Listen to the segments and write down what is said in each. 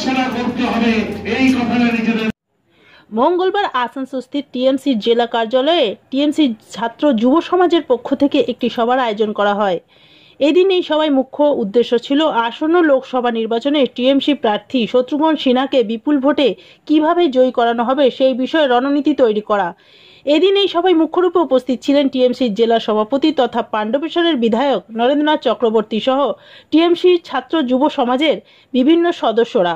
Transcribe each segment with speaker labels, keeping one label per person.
Speaker 1: ছাড়া করতে হবে এই কথাটা নিজেদের।
Speaker 2: মঙ্গলবার আসানসোলস্থিত টিএমসি জেলা কার্যালয়ে টিএমসি ছাত্র যুব সমাজের পক্ষ থেকে একটি সভার আয়োজন করা হয়। এদিন এই সভায় মুখ্য উদ্দেশ্য ছিল আসন্ন লোকসভা নির্বাচনে টিএমসি প্রার্থী শত্রুঘ্ন সিনহাকে বিপুল ভোটে কিভাবে জয়ী করানো হবে সেই বিষয়ে রণনীতি তৈরি করা। এদিন এই সভায় মুখ্যরূপে উপস্থিত ছিলেন টিএমসির জেলা সভাপতি তথা পাণ্ডবেশ্বরের বিধায়ক নরেন্দ্রনাথ চক্রবর্তী সহ টিএমসি ছাত্র যুব সমাজের বিভিন্ন সদস্যরা।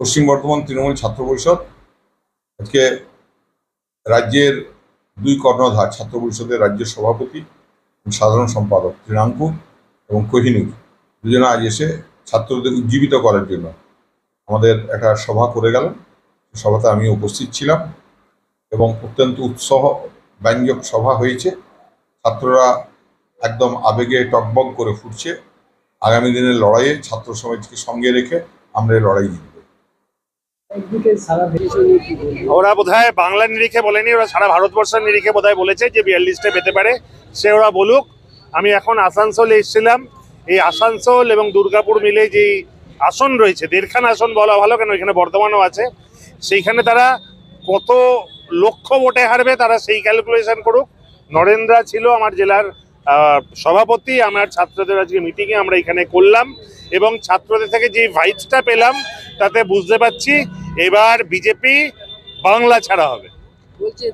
Speaker 3: পশ্চিম বর্ধমান তৃণমূল ছাত্র পরিষদ আজকে রাজ্যের দুই কর্ণধার ছাত্র পরিষদের রাজ্য সভাপতি সাধারণ সম্পাদক তৃণাঙ্কু এবং কোহিনুর দুজনে আজ এসে ছাত্রদের উজ্জীবিত করার জন্য আমাদের একটা সভা করে গেলেন। সভাতে আমি উপস্থিত ছিলাম এবং অত্যন্ত উৎসাহ ব্যঞ্জক সভা হয়েছে। ছাত্ররা একদম আবেগে টকবক করে ফুটছে। আগামী দিনের লড়াইয়ে ছাত্র সমাজকে সঙ্গে রেখে আমরা এই লড়াই জিতব।
Speaker 4: ওরা বোধহয় বাংলা নিরিখে বলেনি, ওরা সারা ভারতবর্ষের নিরিখে বোধহয় বলেছে যে 42টা পেতে পারে, সে ওরা বলুক। আমি এখন আসানসোলে এসেছিলাম, এই আসানসোল এবং দুর্গাপুর মিলে যে আসন রয়েছে 1.5খান আসন বলা ভালো, কেন এখানে বর্ধমানও আছে, সেইখানে তারা কত লক্ষ ভোটে হারবে তারা সেই ক্যালকুলেশন করুক। নরেন্দ্রা ছিল আমার জেলার সভাপতি, আমার ছাত্রদের আজকে মিটিংয়ে আমরা এখানে করলাম এবং ছাত্রদের থেকে যে ভাইবসটা পেলাম তাতে বুঝতে পারছি এবার বিজেপি বাংলা ছাড়া হবে।
Speaker 5: বলছে